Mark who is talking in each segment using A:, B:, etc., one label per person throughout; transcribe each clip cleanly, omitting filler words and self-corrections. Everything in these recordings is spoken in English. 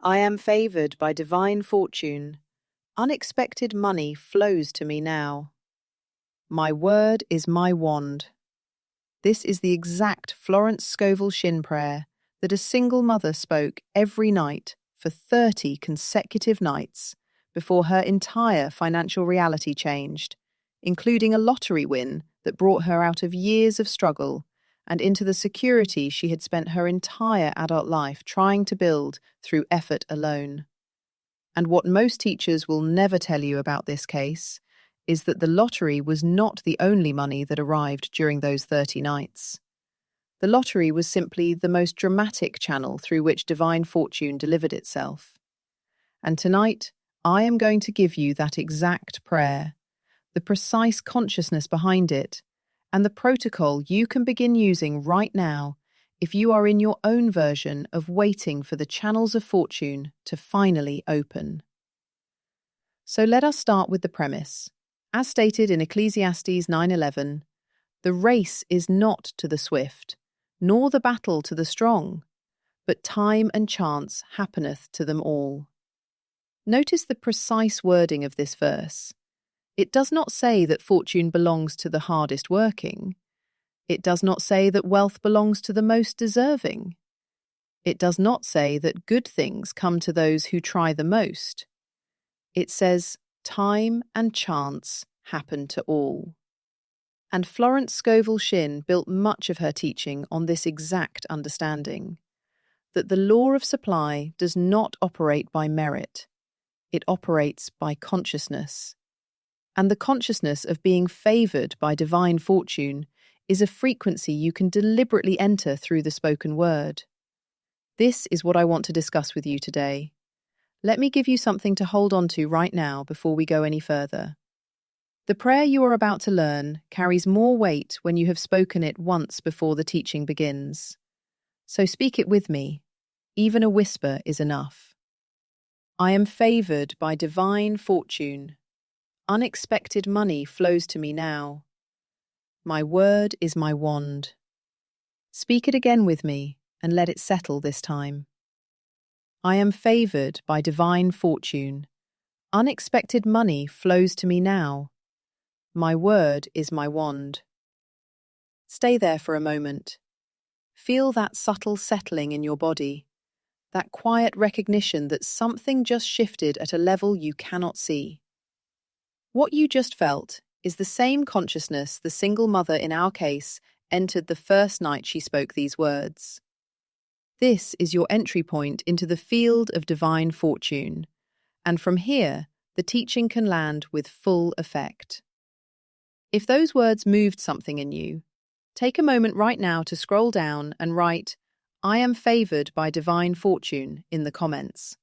A: I am favored by divine fortune. Unexpected money flows to me now. My word is my wand. This is the exact Florence Scovel Shinn prayer that a single mother spoke every night for 30 consecutive nights before her entire financial reality changed, including a lottery win that brought her out of years of struggle and into the security she had spent her entire adult life trying to build through effort alone. And what most teachers will never tell you about this case is that the lottery was not the only money that arrived during those 30 nights. The lottery was simply the most dramatic channel through which divine fortune delivered itself. And tonight, I am going to give you that exact prayer, the precise consciousness behind it, and the protocol you can begin using right now if you are in your own version of waiting for the channels of fortune to finally open. So let us start with the premise. As stated in Ecclesiastes 9:11, the race is not to the swift, nor the battle to the strong, but time and chance happeneth to them all. Notice the precise wording of this verse. It does not say that fortune belongs to the hardest working. It does not say that wealth belongs to the most deserving. It does not say that good things come to those who try the most. It says, time and chance happen to all. And Florence Scovel Shinn built much of her teaching on this exact understanding, that the law of supply does not operate by merit. It operates by consciousness. And the consciousness of being favored by divine fortune is a frequency you can deliberately enter through the spoken word. This is what I want to discuss with you today. Let me give you something to hold on to right now before we go any further. The prayer you are about to learn carries more weight when you have spoken it once before the teaching begins. So speak it with me. Even a whisper is enough. I am favored by divine fortune. Unexpected money flows to me now. My word is my wand. Speak it again with me and let it settle this time. I am favored by divine fortune. Unexpected money flows to me now. My word is my wand. Stay there for a moment. Feel that subtle settling in your body, that quiet recognition that something just shifted at a level you cannot see. What you just felt is the same consciousness the single mother in our case entered the first night she spoke these words. This is your entry point into the field of divine fortune, and from here, the teaching can land with full effect. If those words moved something in you, take a moment right now to scroll down and write, I am favored by divine fortune in the comments.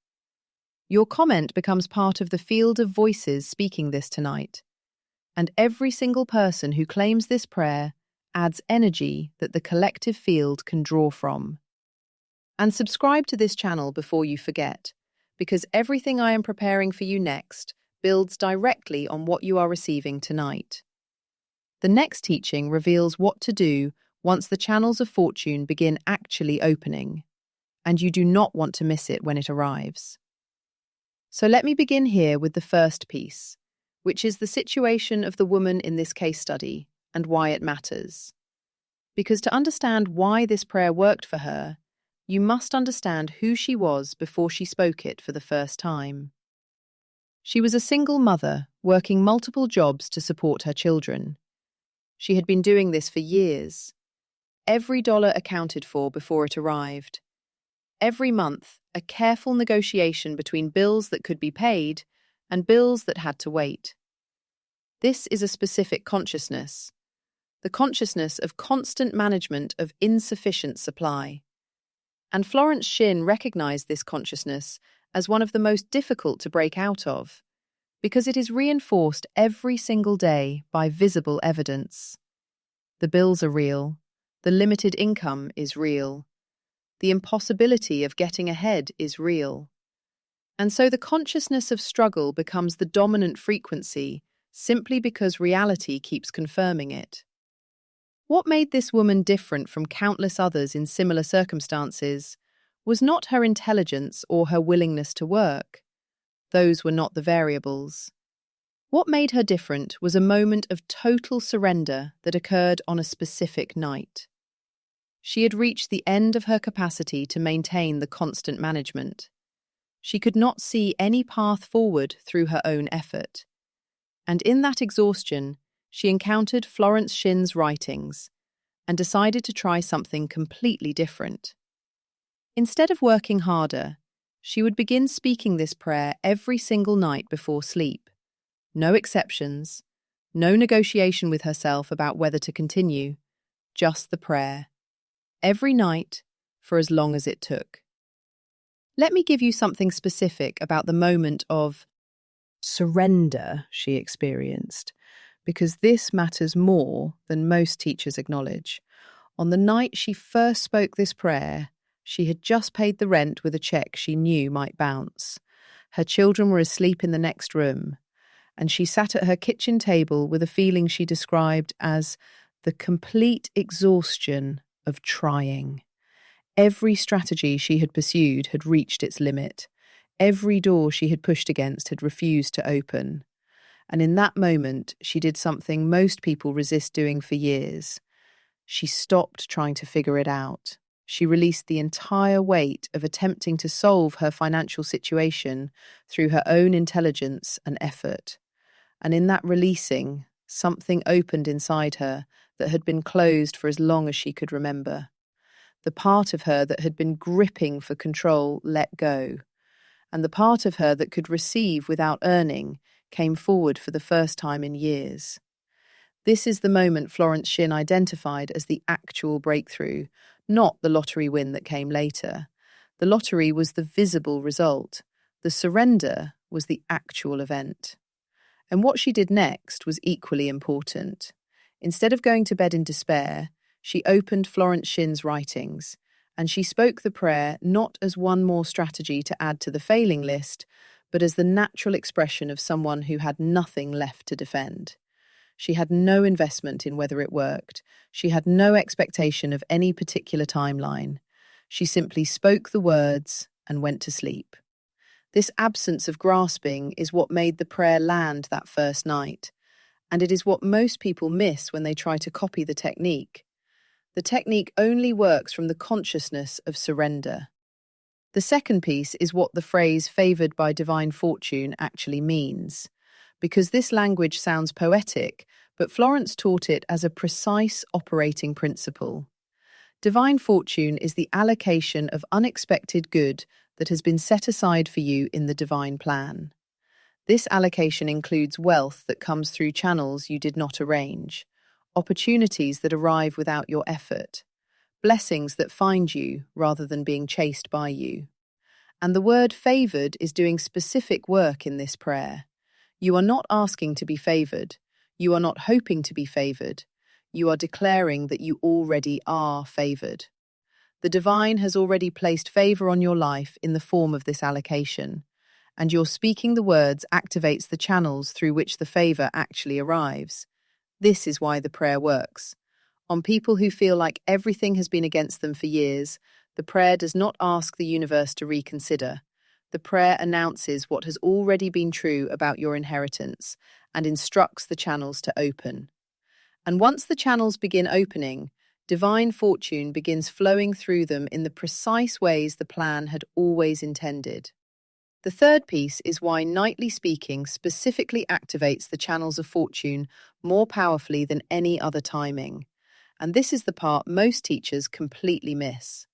A: Your comment becomes part of the field of voices speaking this tonight, and every single person who claims this prayer adds energy that the collective field can draw from. And subscribe to this channel before you forget, because everything I am preparing for you next builds directly on what you are receiving tonight. The next teaching reveals what to do once the channels of fortune begin actually opening, and you do not want to miss it when it arrives. So let me begin here with the first piece, which is the situation of the woman in this case study and why it matters. Because to understand why this prayer worked for her, you must understand who she was before she spoke it for the first time. She was a single mother working multiple jobs to support her children. She had been doing this for years. Every dollar accounted for before it arrived. Every month, a careful negotiation between bills that could be paid and bills that had to wait. This is a specific consciousness, the consciousness of constant management of insufficient supply. And Florence Shinn recognized this consciousness as one of the most difficult to break out of, because it is reinforced every single day by visible evidence. The bills are real, the limited income is real, the impossibility of getting ahead is real. And so the consciousness of struggle becomes the dominant frequency simply because reality keeps confirming it. What made this woman different from countless others in similar circumstances was not her intelligence or her willingness to work. Those were not the variables. What made her different was a moment of total surrender that occurred on a specific night. She had reached the end of her capacity to maintain the constant management. She could not see any path forward through her own effort. And in that exhaustion, she encountered Florence Shinn's writings and decided to try something completely different. Instead of working harder, she would begin speaking this prayer every single night before sleep. No exceptions, no negotiation with herself about whether to continue, just the prayer. Every night, for as long as it took. Let me give you something specific about the moment of surrender she experienced, because this matters more than most teachers acknowledge. On the night she first spoke this prayer, she had just paid the rent with a check she knew might bounce. Her children were asleep in the next room, and she sat at her kitchen table with a feeling she described as the complete exhaustion of trying. Every strategy she had pursued had reached its limit. Every door she had pushed against had refused to open. And in that moment, she did something most people resist doing for years. She stopped trying to figure it out. She released the entire weight of attempting to solve her financial situation through her own intelligence and effort. And in that releasing, something opened inside her that had been closed for as long as she could remember. The part of her that had been gripping for control let go, and the part of her that could receive without earning came forward for the first time in years. This is the moment Florence Shinn identified as the actual breakthrough, not the lottery win that came later. The lottery was the visible result. The surrender was the actual event. And what she did next was equally important. Instead of going to bed in despair, she opened Florence Shinn's writings, and she spoke the prayer not as one more strategy to add to the failing list, but as the natural expression of someone who had nothing left to defend. She had no investment in whether it worked. She had no expectation of any particular timeline. She simply spoke the words and went to sleep. This absence of grasping is what made the prayer land that first night, and it is what most people miss when they try to copy the technique. The technique only works from the consciousness of surrender. The second piece is what the phrase "favoured by divine fortune" actually means, because this language sounds poetic, but Florence taught it as a precise operating principle. Divine fortune is the allocation of unexpected good that has been set aside for you in the divine plan. This allocation includes wealth that comes through channels you did not arrange, opportunities that arrive without your effort, blessings that find you rather than being chased by you. And the word favoured is doing specific work in this prayer. You are not asking to be favoured. You are not hoping to be favoured. You are declaring that you already are favoured. The divine has already placed favour on your life in the form of this allocation, and your speaking the words activates the channels through which the favour actually arrives. This is why the prayer works. On people who feel like everything has been against them for years, the prayer does not ask the universe to reconsider. The prayer announces what has already been true about your inheritance and instructs the channels to open. And once the channels begin opening, divine fortune begins flowing through them in the precise ways the plan had always intended. The third piece is why nightly speaking specifically activates the channels of fortune more powerfully than any other timing. And this is the part most teachers completely miss.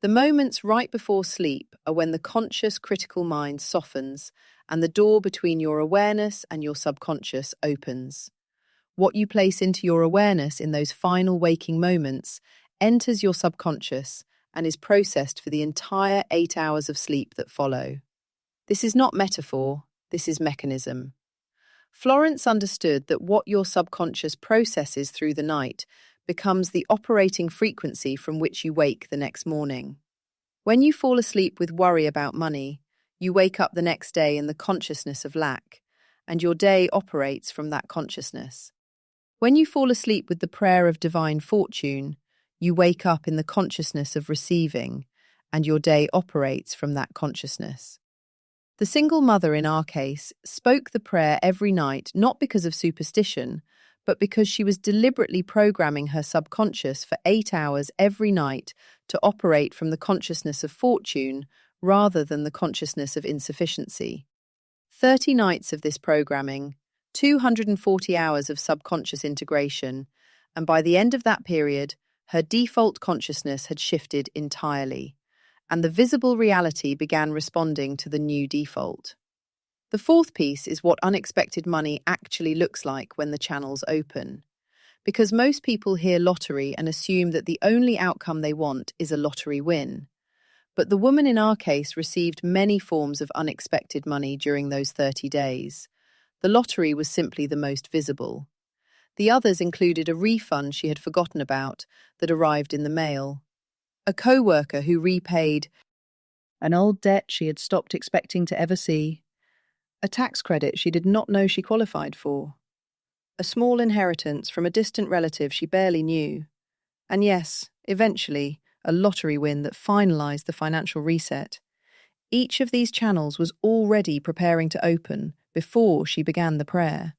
A: The moments right before sleep are when the conscious critical mind softens and the door between your awareness and your subconscious opens. What you place into your awareness in those final waking moments enters your subconscious and is processed for the entire 8 hours of sleep that follow. This is not metaphor, this is mechanism. Florence understood that what your subconscious processes through the night becomes the operating frequency from which you wake the next morning. When you fall asleep with worry about money, you wake up the next day in the consciousness of lack, and your day operates from that consciousness. When you fall asleep with the prayer of divine fortune, you wake up in the consciousness of receiving, and your day operates from that consciousness. The single mother in our case spoke the prayer every night not because of superstition, but because she was deliberately programming her subconscious for 8 hours every night to operate from the consciousness of fortune rather than the consciousness of insufficiency. 30 nights of this programming, 240 hours of subconscious integration, and by the end of that period, her default consciousness had shifted entirely, and the visible reality began responding to the new default. The fourth piece is what unexpected money actually looks like when the channels open. Because most people hear lottery and assume that the only outcome they want is a lottery win. But the woman in our case received many forms of unexpected money during those 30 days. The lottery was simply the most visible. The others included a refund she had forgotten about that arrived in the mail, a co-worker who repaid an old debt she had stopped expecting to ever see, a tax credit she did not know she qualified for, a small inheritance from a distant relative she barely knew, and yes, eventually, a lottery win that finalized the financial reset. Each of these channels was already preparing to open before she began the prayer.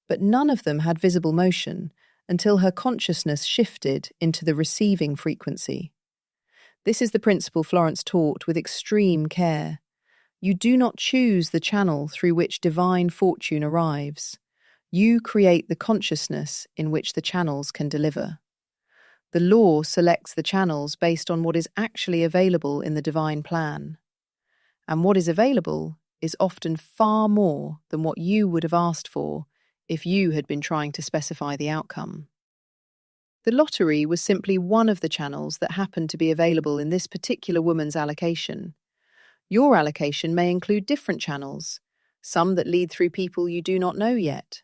A: But none of them had visible motion until her consciousness shifted into the receiving frequency. This is the principle Florence taught with extreme care. You do not choose the channel through which divine fortune arrives. You create the consciousness in which the channels can deliver. The law selects the channels based on what is actually available in the divine plan. And what is available is often far more than what you would have asked for if you had been trying to specify the outcome. The lottery was simply one of the channels that happened to be available in this particular woman's allocation. Your allocation may include different channels, some that lead through people you do not know yet,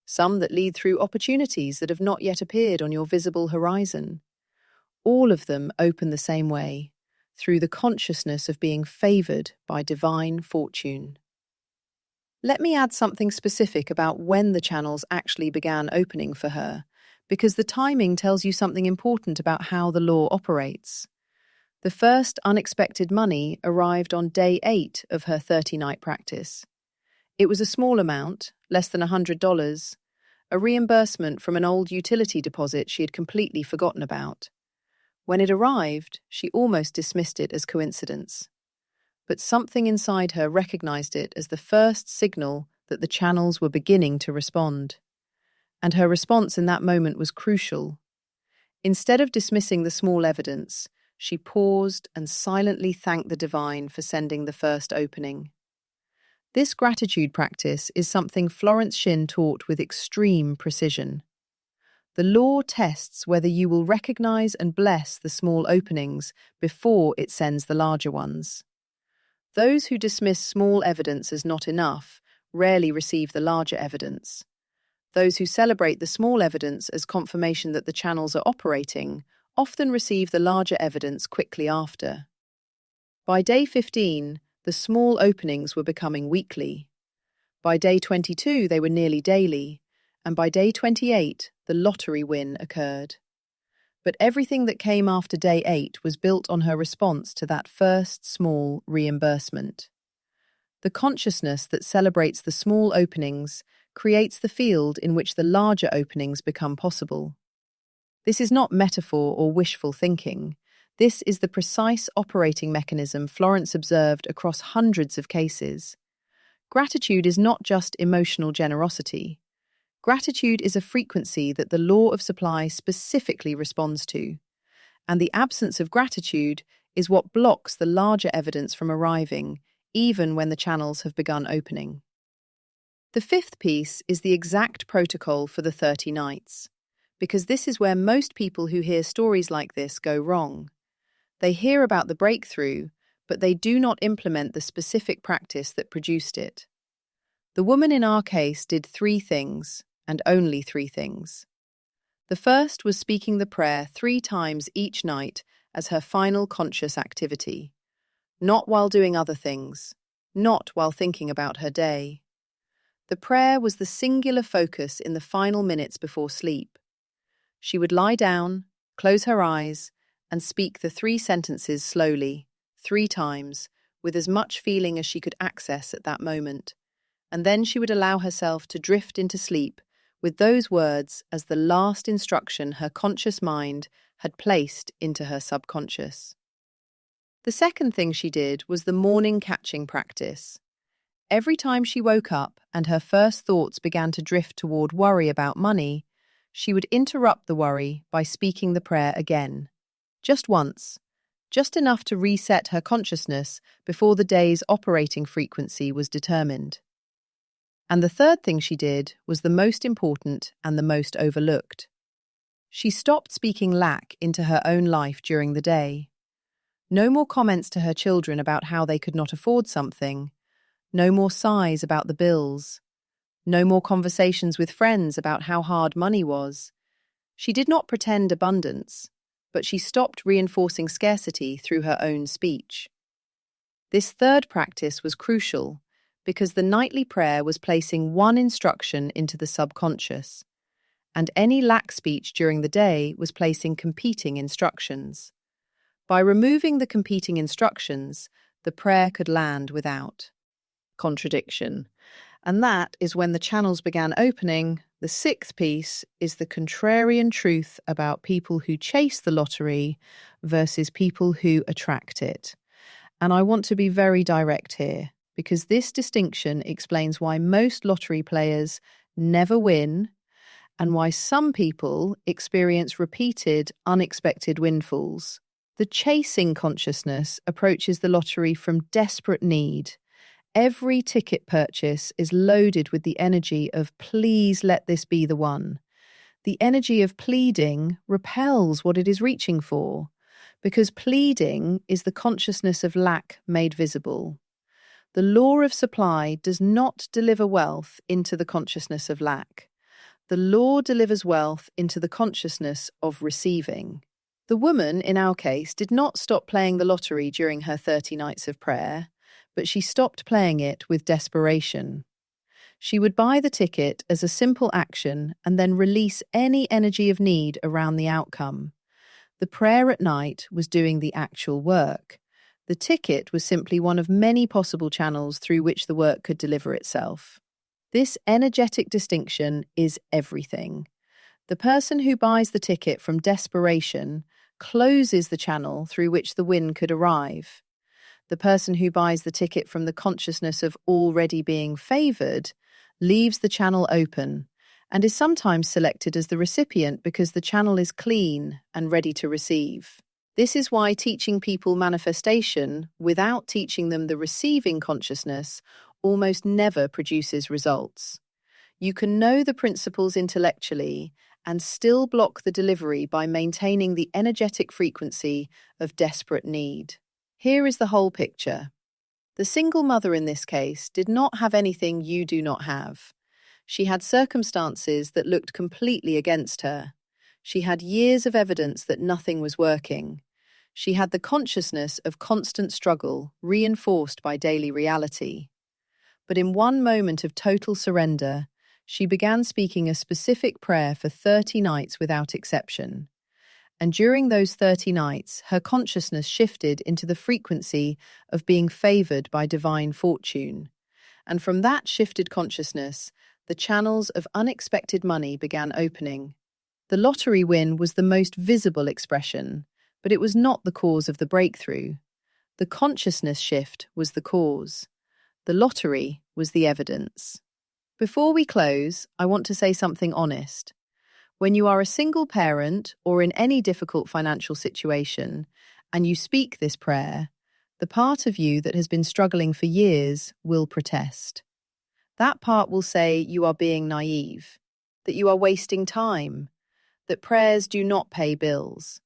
A: some that lead through opportunities that have not yet appeared on your visible horizon. All of them open the same way, through the consciousness of being favored by divine fortune. Let me add something specific about when the channels actually began opening for her, because the timing tells you something important about how the law operates. The first unexpected money arrived on day 8 of her 30-night practice. It was a small amount, less than $100, a reimbursement from an old utility deposit she had completely forgotten about. When it arrived, she almost dismissed it as coincidence. But something inside her recognized it as the first signal that the channels were beginning to respond. And her response in that moment was crucial. Instead of dismissing the small evidence, she paused and silently thanked the divine for sending the first opening. This gratitude practice is something Florence Shinn taught with extreme precision. The law tests whether you will recognize and bless the small openings before it sends the larger ones. Those who dismiss small evidence as not enough rarely receive the larger evidence. Those who celebrate the small evidence as confirmation that the channels are operating often receive the larger evidence quickly after. By day 15, the small openings were becoming weekly. By day 22, they were nearly daily, and by day 28, the lottery win occurred. But everything that came after day 8 was built on her response to that first small reimbursement. The consciousness that celebrates the small openings creates the field in which the larger openings become possible. This is not metaphor or wishful thinking. This is the precise operating mechanism Florence observed across hundreds of cases. Gratitude is not just emotional generosity. Gratitude is a frequency that the law of supply specifically responds to. And the absence of gratitude is what blocks the larger evidence from arriving, even when the channels have begun opening. The fifth piece is the exact protocol for the 30 nights, because this is where most people who hear stories like this go wrong. They hear about the breakthrough, but they do not implement the specific practice that produced it. The woman in our case did 3 things, and only 3 things. The first was speaking the prayer 3 times each night as her final conscious activity, not while doing other things, not while thinking about her day. The prayer was the singular focus in the final minutes before sleep. She would lie down, close her eyes, and speak the 3 sentences slowly, 3 times, with as much feeling as she could access at that moment. And then she would allow herself to drift into sleep with those words as the last instruction her conscious mind had placed into her subconscious. The second thing she did was the morning catching practice. Every time she woke up and her first thoughts began to drift toward worry about money, she would interrupt the worry by speaking the prayer again. Just once, just enough to reset her consciousness before the day's operating frequency was determined. And the third thing she did was the most important and the most overlooked. She stopped speaking lack into her own life during the day. No more comments to her children about how they could not afford something. No more sighs about the bills. No more conversations with friends about how hard money was. She did not pretend abundance, but she stopped reinforcing scarcity through her own speech. This third practice was crucial because the nightly prayer was placing one instruction into the subconscious, and any lack speech during the day was placing competing instructions. By removing the competing instructions, the prayer could land without contradiction. And that is when the channels began opening. The sixth piece is the contrarian truth about people who chase the lottery versus people who attract it. And I want to be very direct here, because this distinction explains why most lottery players never win and why some people experience repeated, unexpected windfalls. The chasing consciousness approaches the lottery from desperate need. Every ticket purchase is loaded with the energy of "please let this be the one." The energy of pleading repels what it is reaching for, because pleading is the consciousness of lack made visible. The law of supply does not deliver wealth into the consciousness of lack. The law delivers wealth into the consciousness of receiving. The woman, in our case, did not stop playing the lottery during her 30 nights of prayer, but she stopped playing it with desperation. She would buy the ticket as a simple action and then release any energy of need around the outcome. The prayer at night was doing the actual work. The ticket was simply one of many possible channels through which the work could deliver itself. This energetic distinction is everything. The person who buys the ticket from desperation closes the channel through which the win could arrive. The person who buys the ticket from the consciousness of already being favored leaves the channel open and is sometimes selected as the recipient because the channel is clean and ready to receive. This is why teaching people manifestation without teaching them the receiving consciousness almost never produces results. You can know the principles intellectually and still block the delivery by maintaining the energetic frequency of desperate need. Here is the whole picture. The single mother in this case did not have anything you do not have. She had circumstances that looked completely against her. She had years of evidence that nothing was working. She had the consciousness of constant struggle, reinforced by daily reality. But in one moment of total surrender, she began speaking a specific prayer for 30 nights without exception. And during those 30 nights, her consciousness shifted into the frequency of being favored by divine fortune. And from that shifted consciousness, the channels of unexpected money began opening. The lottery win was the most visible expression, but it was not the cause of the breakthrough. The consciousness shift was the cause. The lottery was the evidence. Before we close, I want to say something honest. When you are a single parent or in any difficult financial situation, and you speak this prayer, the part of you that has been struggling for years will protest. That part will say you are being naive, that you are wasting time, that prayers do not pay bills.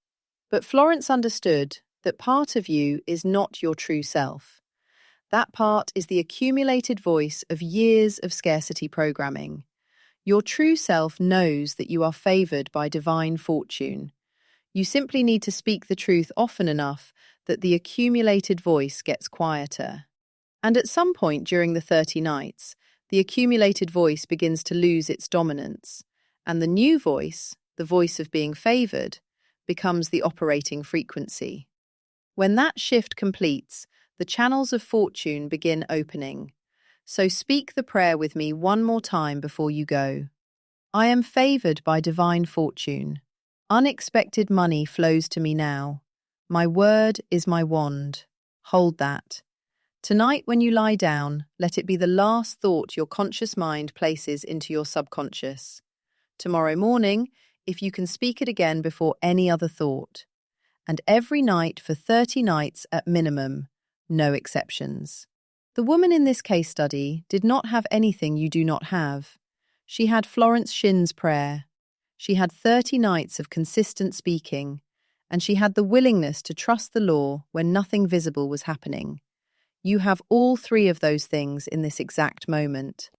A: But Florence understood that part of you is not your true self. That part is the accumulated voice of years of scarcity programming. Your true self knows that you are favored by divine fortune. You simply need to speak the truth often enough that the accumulated voice gets quieter. And at some point during the 30 nights, the accumulated voice begins to lose its dominance, and the new voice, the voice of being favored, becomes the operating frequency. When that shift completes, the channels of fortune begin opening. So speak the prayer with me one more time before you go. I am favored by divine fortune. Unexpected money flows to me now. My word is my wand. Hold that. Tonight, when you lie down, let it be the last thought your conscious mind places into your subconscious. Tomorrow morning, if you can speak it again before any other thought. And every night for 30 nights at minimum, no exceptions. The woman in this case study did not have anything you do not have. She had Florence Shinn's prayer. She had 30 nights of consistent speaking, and she had the willingness to trust the law when nothing visible was happening. You have all three of those things in this exact moment.